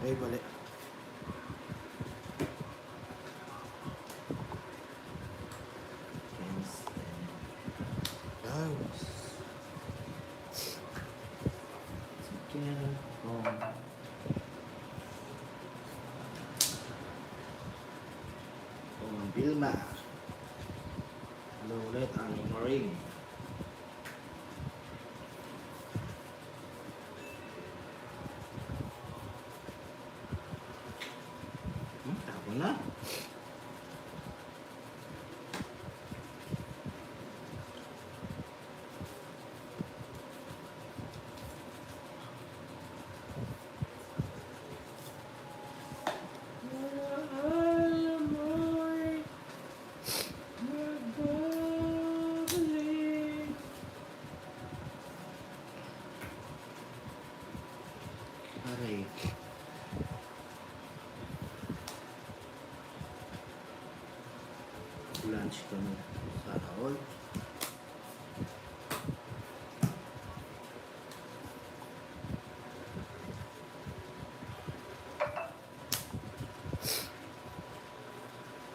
Ay, mali. Nice. Chicken from Vilma. Hello ulit, Aling Maring. Tapo na. Aray. Lunch kami sa all.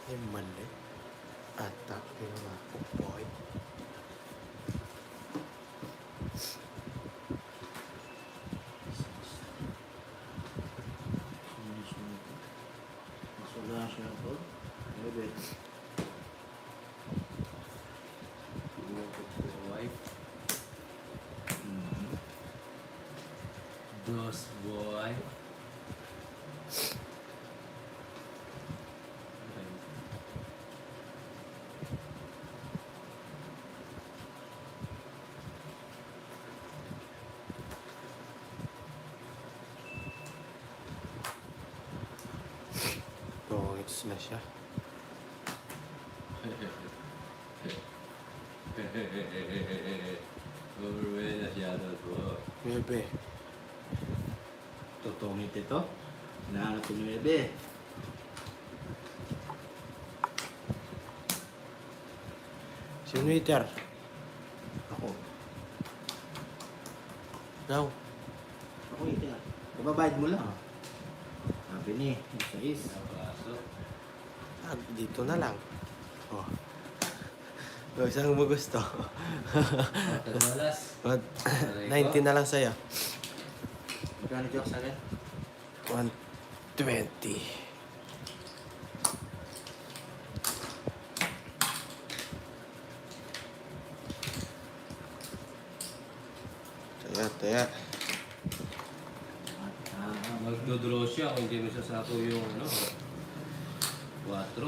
Ay, mali. Atak yung mga boy. Masula siya ako. Bebe. Dos boy. Pongits na siya. Overwhelmed na siya bro. Bebe. Totoong ito. Hinahanap ko ni Bebe. Sino iter? Ako. Daw. Ako ito. Kababayad mo lang. Sabi ni, isa is. Nabaso. Ah, dito na lang. Oh. O, isang mo gusto. Tanalas. 90 na lang sa'yo. Magkano joke sa akin? 120. Taya. Magdodraw siya kung hindi mo sasapo yung ano. 4.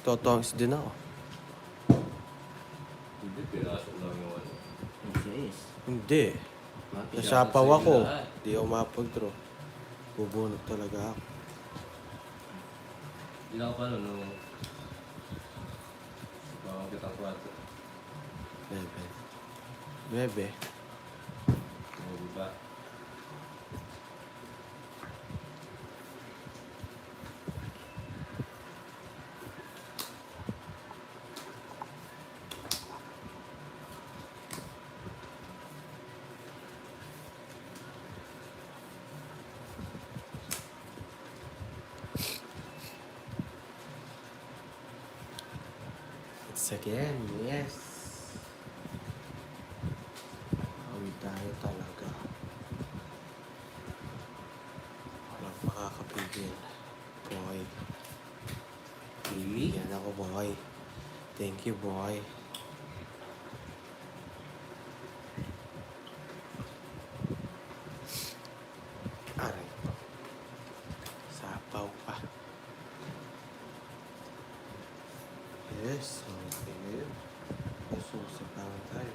Totongs din ako. Hindi, piraso lang yung ano. Isa is. Hindi. Nasapaw ako. Hindi ako mapag-draw. Bubunot talaga ako. Hindi na ako pa no. Bawang kitang 4. Bebe. Bebe. O, diba? It's again, yes. Awi tayo talaga. Walang makakapigil. Boy. Really? Yan ako, boy. Thank you, boy. Aray ko. Sapaw pa. Yes, okay ngayon. Nasusapawan tayo.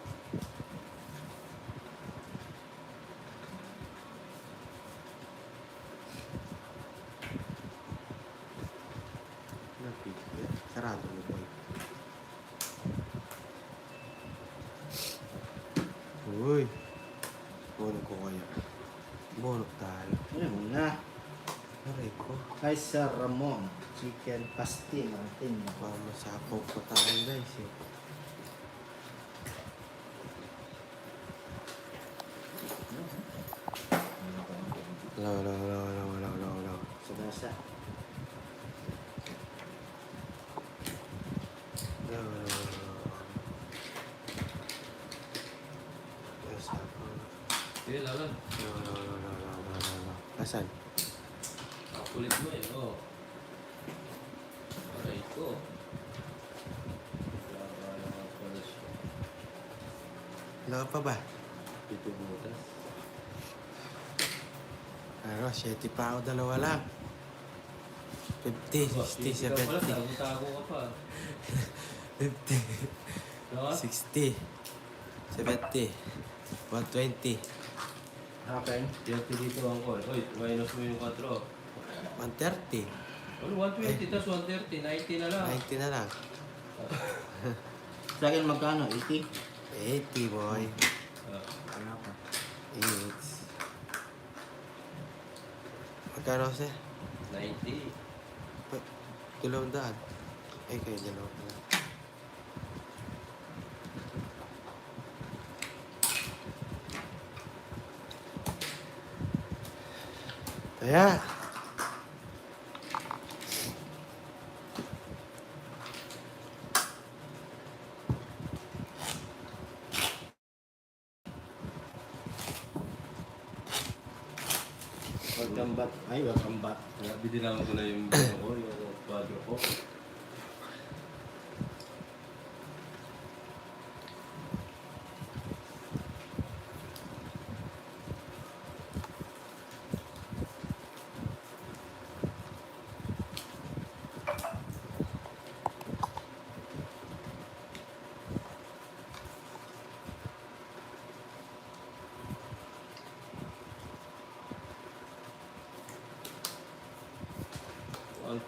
Napigil. Sarado mo, boy. Uy. Bono ko kaya. Bono tayo. Ano mo na? Aray ko. Kay Sir Ramon. Chicken pasty natin. Baka masapaw pa tayo, guys. Eh. Sige, laban. No. Asan? Kulit mo eh, oh. Aray ko. Wala ka pala siya. Wala ka pa ba? Pito butas. Ano, 7 pa ako, 2 lang. 50, 60, Ikaw pala, 70. tago-tago ka pa. 50, Diba? 60, 70, 120, Akin. 30 dito ang call. Uy, minus mo yung 4. 130, Ano, 120 tas 130, 90 na lang. 90 na lang. Sa akin magkano? 80? 80, boy. Ah, Wala pa. 8. Magkano kasi? 90. 200. Ay, kayo dalawa pala. Kaya, Welcome back. Ay, welcome back. Kaya binilangan ko na yung ano ko, yung quadro ko.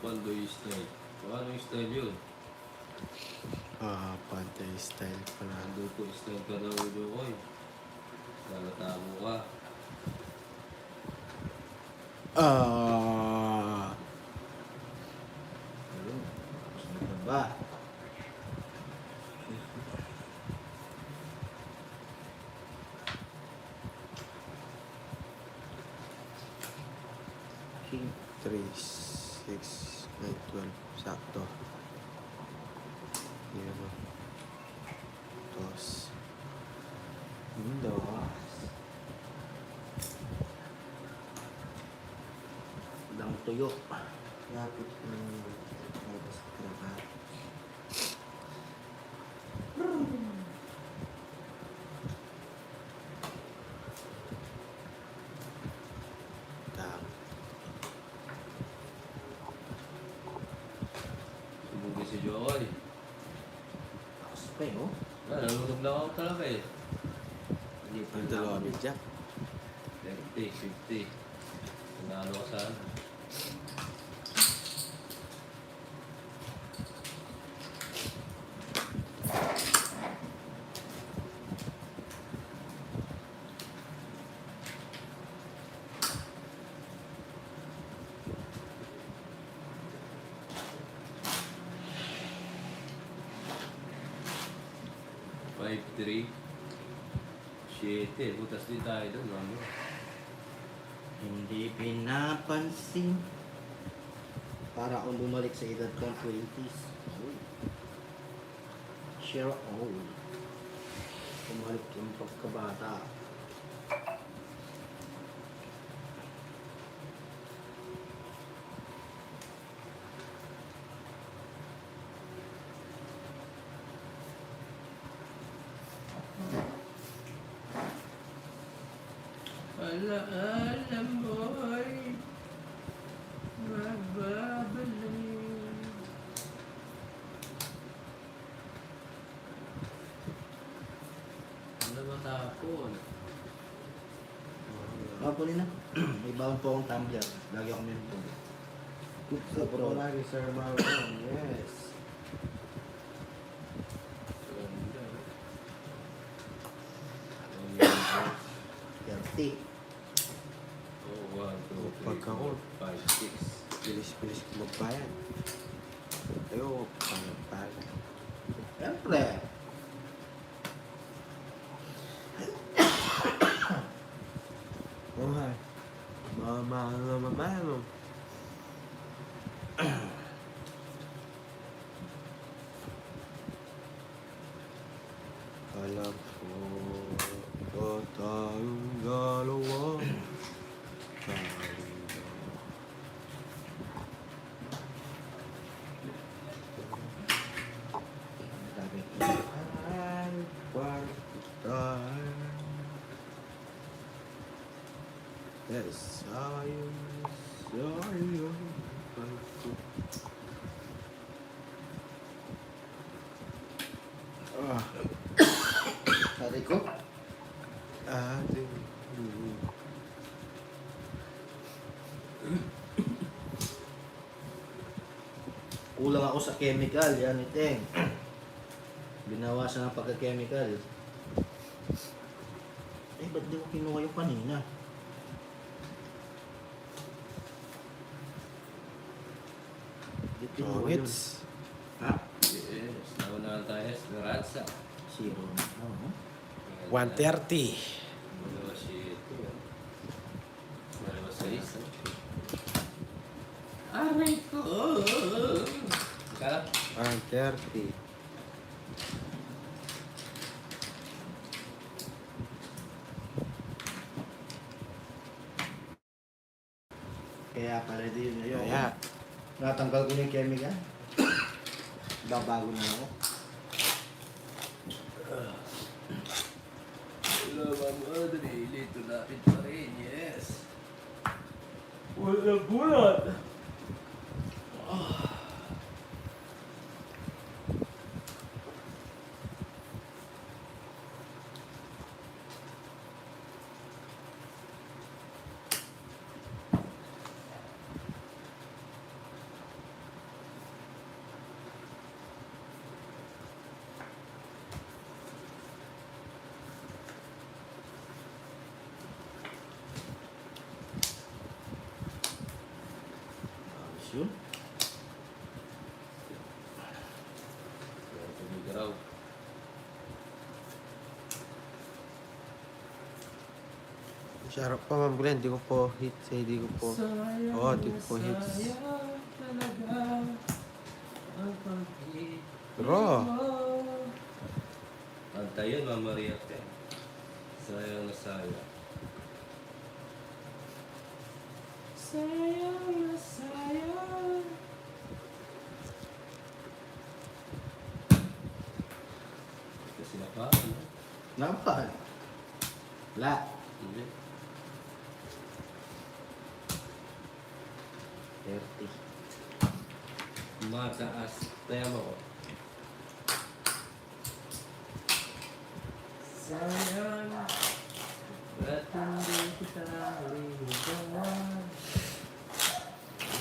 Pandoy style. Paano yung style yun? pantay style pala. Pandoy ko style ka daw yung ko eh. Lalatago ka. Ayun. Tapos na ba? King. 3, 6, 9, 12. Sakto. Yan o. Dos. Dos. Lang tuyo. Lapit ng labas ng trabaho. Tama. Sumugi si Jokoy. Tapos pa eh, oh. Nalulog na ako talaga eh. Hindi pa Ang dalawa ni Jack. 30, 50. Nanalo ka sana. Five, 3. 7. Butas din tayo doon. Ano? Hindi pinapansin. Para akong bumalik sa edad kong 20s. Uy. Share all. Bumalik yung pagkabata. Alam mo'y magbabalik. Ano matapon? Kapunin na. May bawang po akong tumbler. Lagi ako meron po. Sa Polari, Sir Marlon. Yes. Ganda. 30. Oh, 1, 2, 3, Pagkakot. 4, 5, 6. Bilis-bilis ko magbayan. Ayo, pangapala. Siyempre. Buhay. Mama. Alam ko, tayong Yes, sayang. Ah, Sabi ko, ating kulang ako sa chemical. Yan, iteng. Binawasan ang pagka-chemical. Eh, ba't di ko kinuha yung kanina? Di kinuha yun. Tongits. Ha? Yes, nauna tayo sa Ransa. Zero. Oo. 130. Dalawa si ito. Dalawa sa isa. Aray ko! Kala? 130. Kaya pala din yun. Kaya, Natanggal ko na yung chemical. Babago na ako. Wala ba mo? Dito lapit pa rin. Yes. Wala bulat. Ayos yun. Tumigaraw. sarap pa Ma'am Glenn. Di ko po hit. Hindi ko po. Oo, di ko po hits. Bro. Antay yun, Mama Maria. Sayang na sayang. Sayang na sayang. Kasi na pa, ano? Napan. La. Hindi. 30. Mataas. Kaya mo ko. Sayang. Ba't hindi kita ligawan?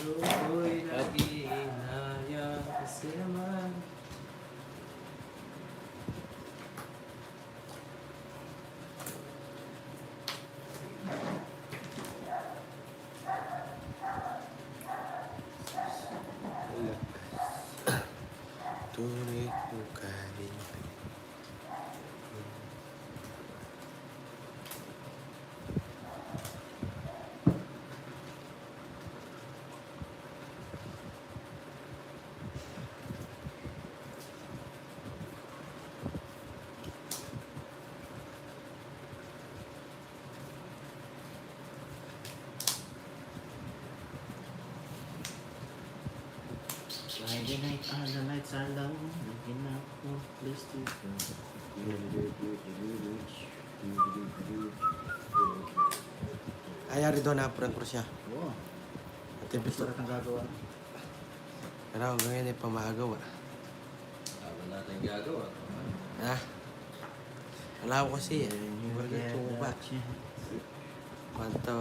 Ako'y nag-iinayang kasi naman. Tunay ko kanin. Friday night, all the lights are low. Looking up for a place to go. Ay, ari doon na prank ko siya. Oo. Ate Gusto Bisto. rin ang gagawa. Pero ako ngayon ay pamagawa. Ano natin gagawa? Ha? Wala ko kasi. Wala ko ba? Panto.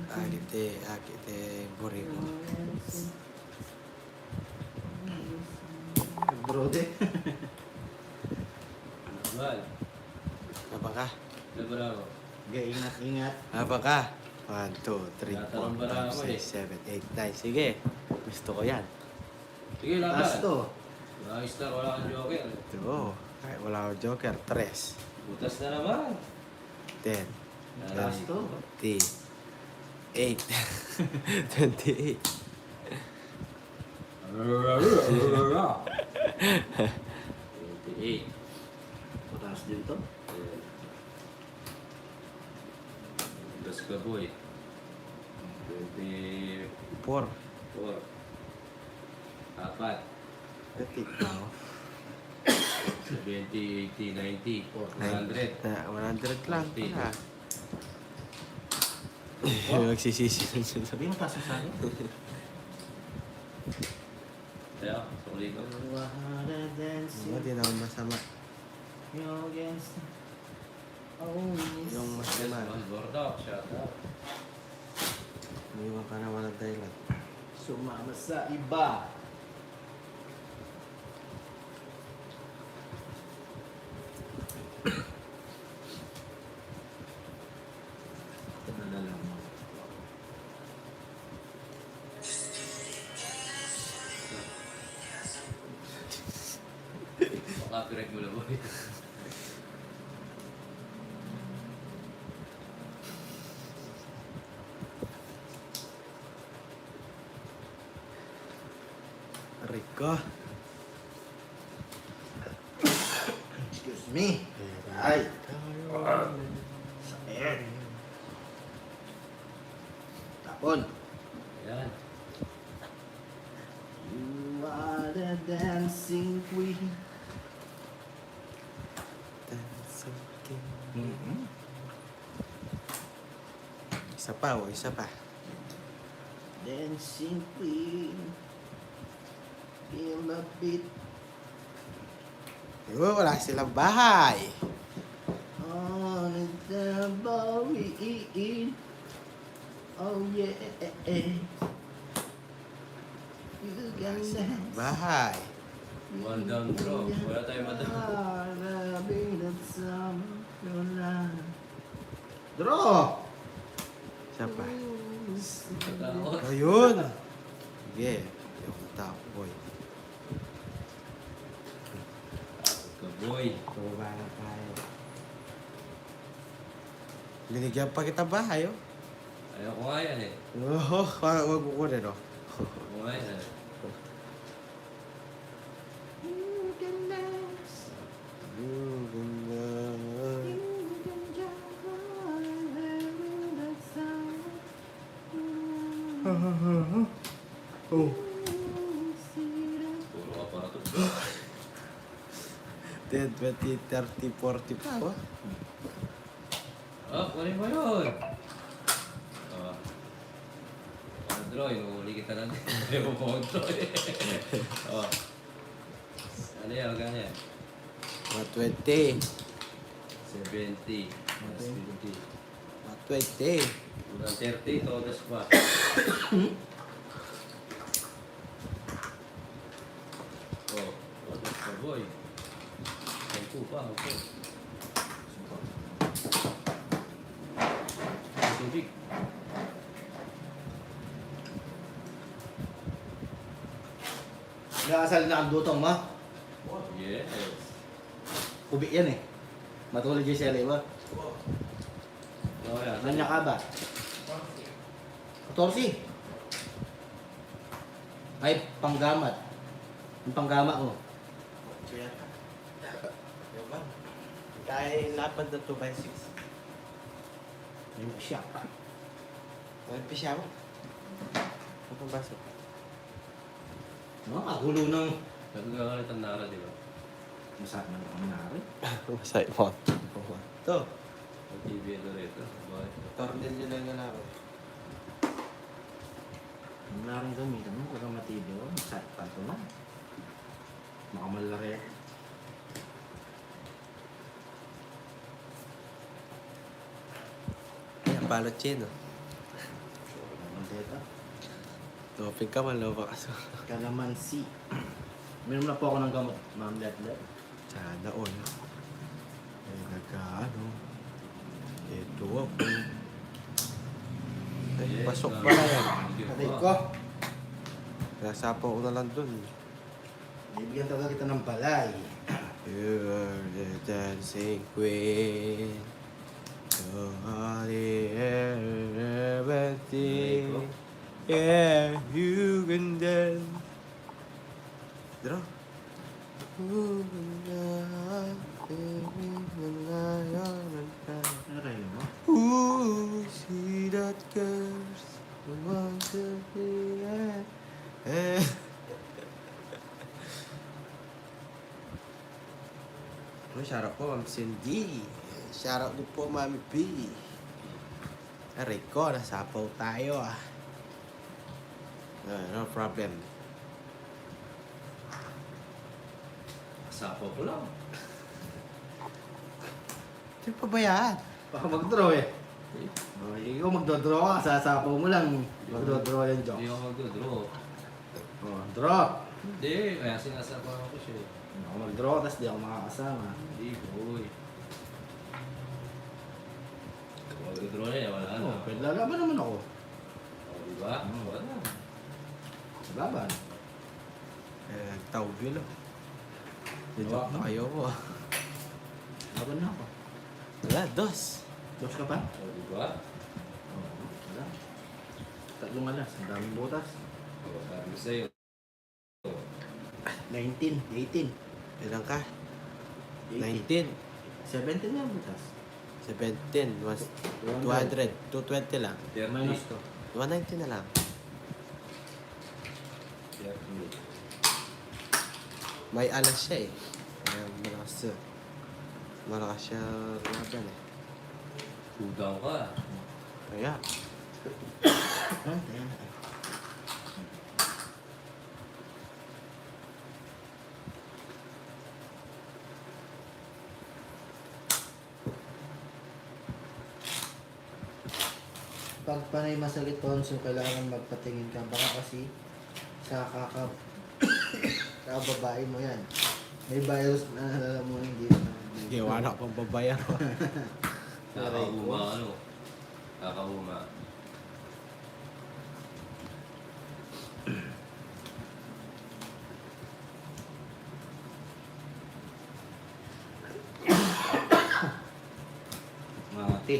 Agite, buriko. Brode. Mal, Apa ka? labarako. Ingat-ingat. Apa ka? 1, 2, 3, Tatanong 4, ba na ako 5, 6, 7, 8, 9. Sige. Gusto ko yan. Sige, laban. Taas to. Ayos na, wala kang joker. Ito. Ay, wala ko joker. 3, Butas na naman. 10, Taas to. 20, 8, 28. 28. Mataas din to. Das ka boy. 24. 4. Apat. Repeat now. 70, 80, 90. 100. 100 lang. 40. Pala. Magsisisi na siya. Sabi mo, taas mo sa akin. Kaya, sukli ko. Hindi na ako masama. Yung Masama. Gordo, shout out. Umiwan ka naman ng dahilan. sumama sa iba. Ito na lang mo. Copyright mo na boy. Rico. Excuse me. Ay. Sakit. Tapon. Yan. You are the dancing queen. Dancing King. Mm-hmm. Isa pa, o isa pa. Dancing queen. Feel a bit Wala silang bahay. on the Bowie. Oh yeah. You can dance. Bahay. One down bro. Wala tayong madam. Draw! Isa pa. Takot. Ayun. Sige. Ayaw ko tao, boy. Kaboy. Bumaba na tayo. Linigyan pa kita bahay, oh. Ayaw ko nga yan eh. Oh, wag ko kunin, oh. Ayaw ko nga yan eh. You can dance. Ganda. You can jump on that sound. Oh. See that? Puro ka para to bro. 10, 20, 30, 40 pa, oh. Oh, kunin mo yun. Oh. Draw, inuuli kita lang. Hindi mo po draw eh. Oh. Ano yan? Magkano yan? Mga 20. 70. Mas 50. Mga 20. Unang 30, todas pa. Oh, todas pa boy. 10 pa, okay. Tubig. Nakasal na ang dutong mo? Yes. Kubik yan eh. Matulad yung sili ba? Oh, yan. Nanya ka ba? 14. Ay, panggamat. Yung panggama ko. Kaya ba? Kaya lapad na 2x6. Yung siya. May pisya mo? Ano pang baso? No, magulo ng... Nagagalit ang nara, di ba? Masarap na ang nari. Masay mo. Ito. Ang TV ito rito. Bakit? Tornilyo lang yan ako. Ang naring gamitan mo, kung matibay ko, masarap pa ito na. Makamalari. Kaya balot chin, oh. Ang deta. Topping ka man, loba kaso. Kalamansi. Meron na po ako ng gamot, Ma'am Letlet. Sana all. Ay, nagkaano. Ito ako. Ay, Yes, pasok ma'am. pala yan. Patay ko. Nasapaw ko na lang dun. Bibigyan talaga kita ng balay. You are the dancing queen. So honey, everything. Yeah, you can dance. Draw. Aray mo. Ooh, see that girls who want to be there. Shout out po, Ma'am Cindy. Shout out din po, Mami P. Aray ko, nasapaw tayo ah. No problem. Sapo ko lang. Sino pa ba yan? Baka mag-draw eh. Oh, ikaw magdodraw ka, sasapaw mo lang. Magdodraw yung Hindi jokes. ako mag-draw. Oh, draw. Hindi, kaya sinasapaw ko siya. Hindi ako mag-draw, tapos di ako makakasama. Hindi, boy. Mag-draw na yan, wala na. Oh, pwede lalaban naman ako. Oh, diba? Wala. Laban. Nagtawag yun ah. Dito Wala. na kayo ko. Laban na ako. Wala, dos. Dos ka pa? Oh, diba? Oo, wala. Tatlong alas, ang daming butas. Oh, sabi ko sa'yo. 19, 18. Ilan ka? 18. 19. 17 na ang butas. 17. Was 200. 220 lang. Minus to. 190 na lang. May alas siya eh. Kaya malakas siya laban eh. Udang ka. Kaya, Ayan. Pag panay masakit tonsil, kailangan magpatingin ka. Baka kasi sa kababae mo yan. May virus na nalala mo hindi na. gawa na akong babayan ko. Kakahuma, ano? Kakahuma. Mati.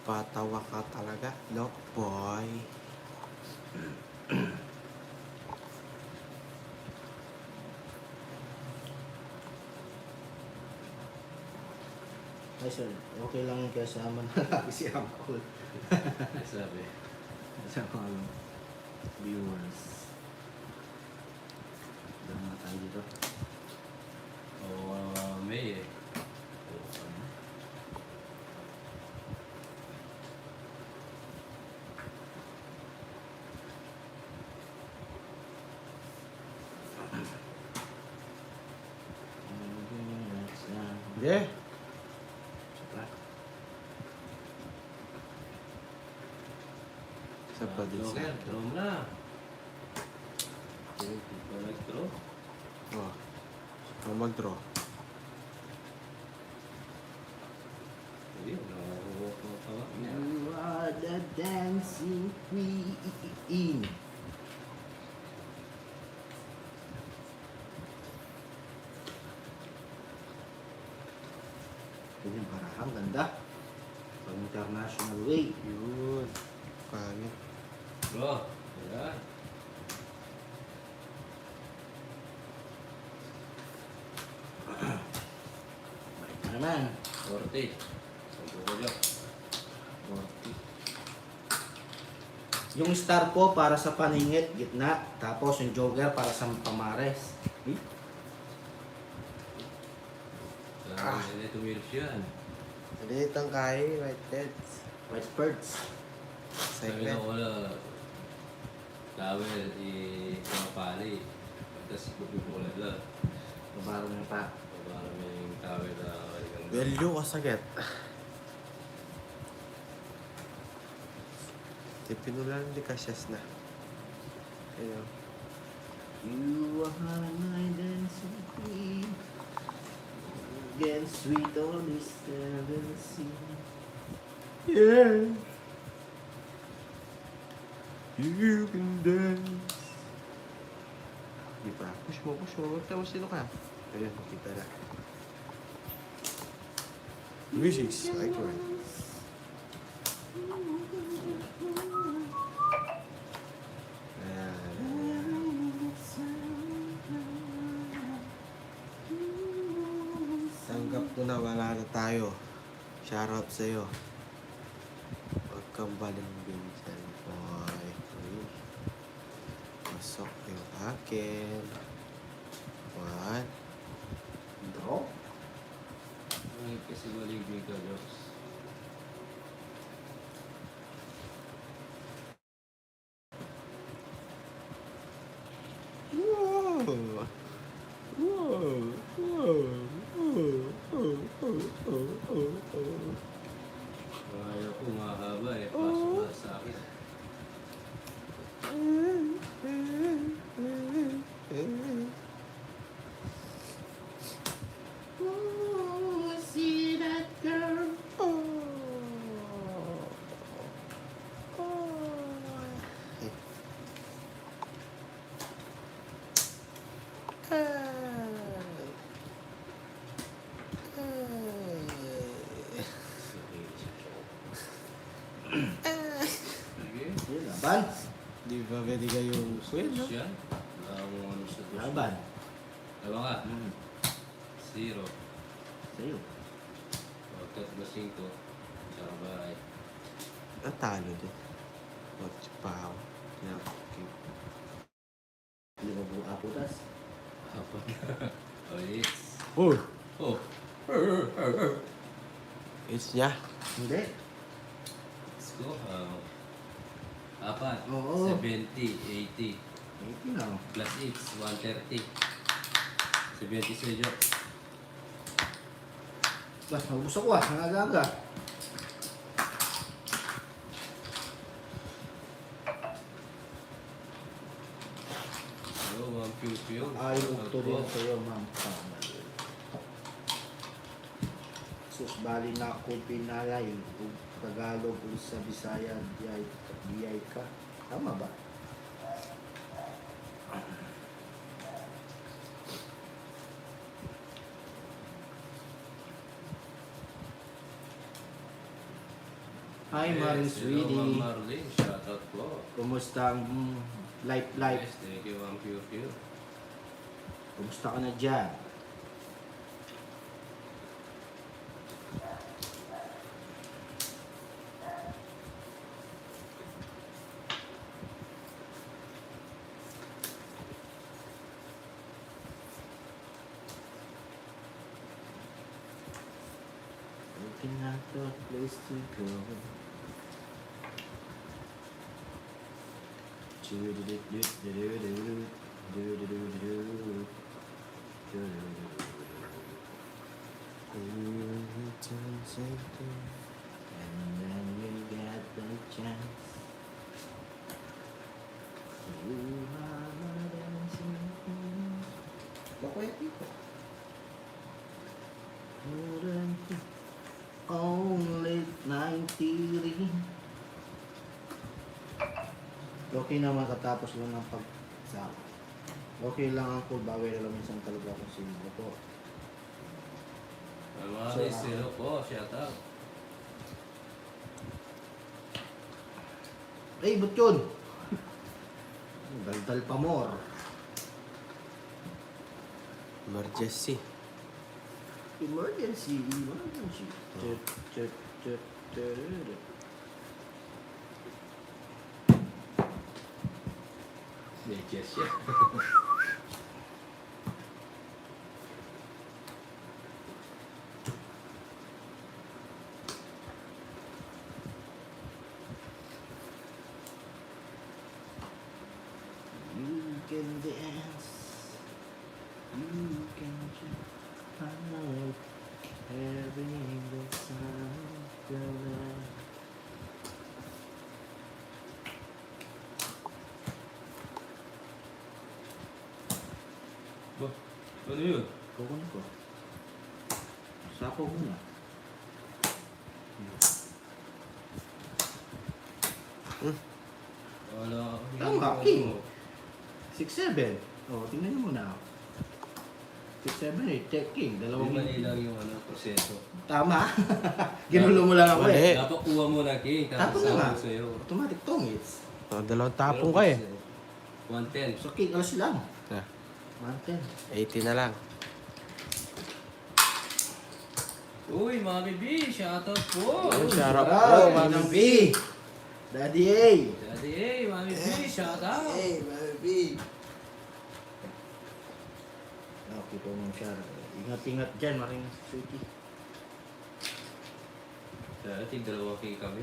Patawa ka talaga, no boy. Ay sir, okay lang yung kasama na lagi si Uncle. Sabi. Sa mga viewers. Dami na tayo dito. Oo, May eh. Yeah. Sa pa din sa Joker, draw mo na. Hindi pa nag-draw. Oh. Ako mag-draw. Hindi, nakakuha ko tawa niya. You are the dancing queen. Ganyan parang ganda. Pag international way. Yun. Pangit. Draw. Ayan. Balik na naman. 40. Sampu ko dyan. 40. Yung star ko para sa paningit, gitna. Tapos yung joker para sa pamares. Hindi tumilos yan. Maliit ang kahi, white heads. White birds. Sabi na Segment. wala. Towel, pali. Tapos bubukulat lang. Babaro na pa. Para may towel na kaligang. Value kasagit. Pinulan di kasyas na. Ayun. You are my dancing queen. Against sweet only seven sea. Yeah. You can dance. Di pa. Push mo, push mo. Huwag tayo sino ka. Ayun, kita na. Music's accurate. Ayan. Tanggap ko na wala na tayo. Shoutout sa'yo. kang balimbing, boy. Uy. Pasok yung akin. One. Draw. Ay, kasi maligay ka, Joks. Whoa. Whoa. Whoa. Ayaw ko, mahaba eh. Pasok na sa akin. Oh, I see that girl. Sige. Yun, laban. Di ba pwede kayong queen, no? Yan. Wala akong ano sa gusto. Laban. Laban ka. Hmm. 0. Sa'yo. O, 3 5. Tsaka bahay. Ang talo to. Watch pa ako. Okay. Hindi mo buo aputas. Apat. Oh, it's. Oh! Oh. It's niya. Hindi. Let's go. 4. Oo. 70, 80. 80 lang. Plus X, 130. 70 sa Joks. Bas, maubos ako ah. Nangaga. Oh, 1 pew-pew. Ay, ukto din sa'yo, ma'am. Sus, bali na ako pinalay. Ug Tagalog, ug sa Bisaya, biyay ka. Tama ba? Hi, Marin Yes, hello, Ma'am Sweetie. Marlene. Shoutout po. Kumusta ang life? Yes, thank you, 1 pew-pew. Kumusta ka na dyan? Looking at the place to go. And then you get the chance. You are my dancing queen. Bakoy dito. Only 93. Okay na makatapos lang ng pagsama. Okay lang ang cool, bagay na lang minsan talaga kung sino po. Ma'am So, Marlene, hello po. Shoutout. Ay, ba't yun? Daldal pa more. Emergency. Emergency. Chut, chut, chut, chut. Yes, siya. You can dance. You can jump out. Having the sound of life. Ba, ano yun? Kukunin ko. Sapo muna. Wala. Tama, king. 6-7. Oh, tingnan niyo muna. 6-7 eh, check king. Hindi Dalawang mali lang yung ano, proseso. Tama. Ginulo mo lang ako eh. Mali. Dapat kuha mo na king. Tapos na nga. sa'yo. Automatic tongits. Oh, dalawang tapong ka eh. 110. So king, alas lang. Ah, 110. 80 na lang. Uy, Mami B, shoutout po. Oh, shout out Ah, po, Mami Mami B. B. Daddy A! Daddy, hey, Mami B, shout out. Hey, baby! Okay po mong siya. Ingat-ingat dyan, maring Suki. Dati, dalawang king kami.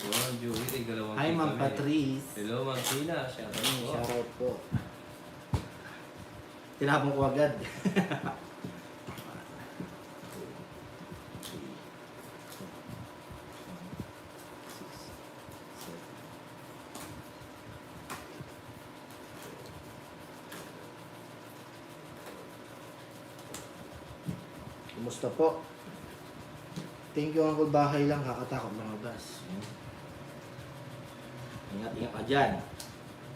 Wow, Joey, dalawang Hi, king Ma'am kami. Patrice. Hello, Ma'am Tina. Shout out po. Shoutout po. Tinapon ko agad. Kumusta po? Thank you, Uncle Bahay lang. Kakatakot mga bas. Ingat-ingat ka dyan.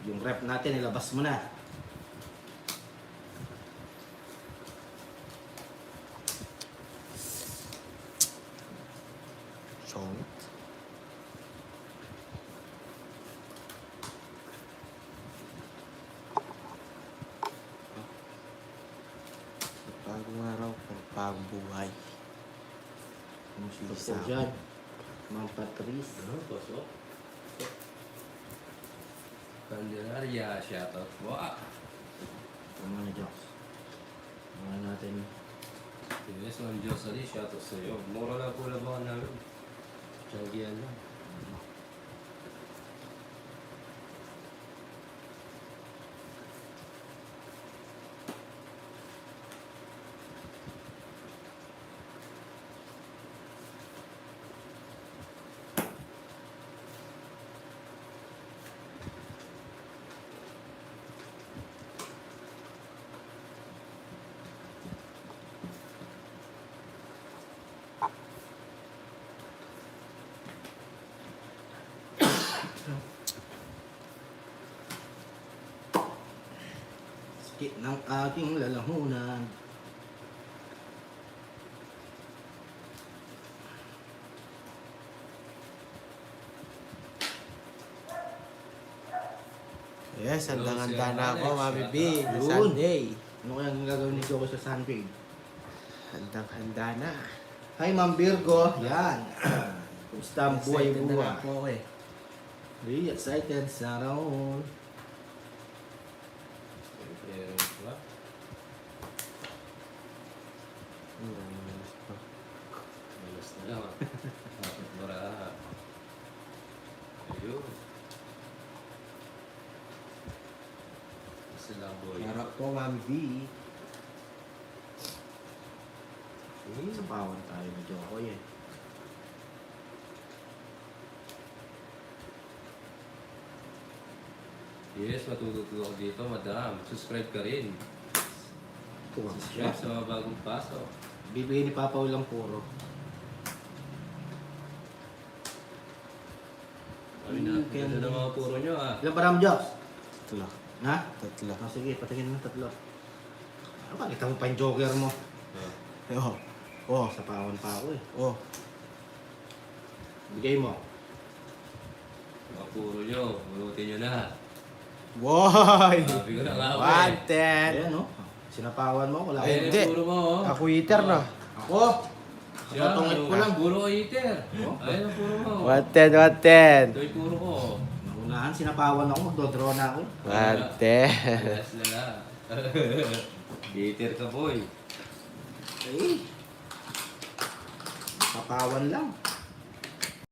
Yung rep natin, ilabas mo na. Songit. Bagong araw, bagong buhay. Kumusta po dyan? Ma'am Patrice. Ano, pasok? Candelaria, shout out po. Tama na, Jox. Mga natin. Yes, Ma'am Jocelyn, shout out sa iyo. Mura lang po labangan namin. Tiyanggihan lang. Sakit ng aking lalamunan. Yes, handang-handa na ako, Alex. Mami B. Yun. Sunday. Ano kaya ang gagawin ni Joko sa Sunday? Handang-handa na. Hi, Ma'am Virgo. Yan. Kumusta ang Excited na buhay-buhay? nga po ako eh. Really excited. Sana all. Pero, diba? Malas na lang. Dapat mara. Ayun. Sila boy. Harap po, Mami B. Sa pawan tayo ni Joko eh. Yes, matututo ako dito, madam. Subscribe ka rin. Tuwang siya. Subscribe sa mga bagong pasok. Bibigyan ni Papa ulang puro. Sabi na, ganda ng mga puro nyo ah. Ilan pa naman, Jox? Tatlo. Ha? Tatlo. Oh, sige, patingin mo tatlo. Ano ba? Kita mo pa yung joker mo. Oh. Oh. Sa pawan pa ako eh. Oh. Bigay mo. Mga puro nyo, manutin nyo na. Boy! Sabi ko na nga ako eh. Wanted! Ayan no? Sinapawan mo, wala Ayun ko. Hindi. yung puro mo oh. Ako eater na. Ako! Siya, Natungit ko lang. Puro ko iter. Ayun ang puro mo. Wanted, wanted! Ito yung puro ko. Naunahan, sinapawan ako, magdodraw na ako. Wanted! Alas na na. Iter ka boy. Eh. Papawan lang.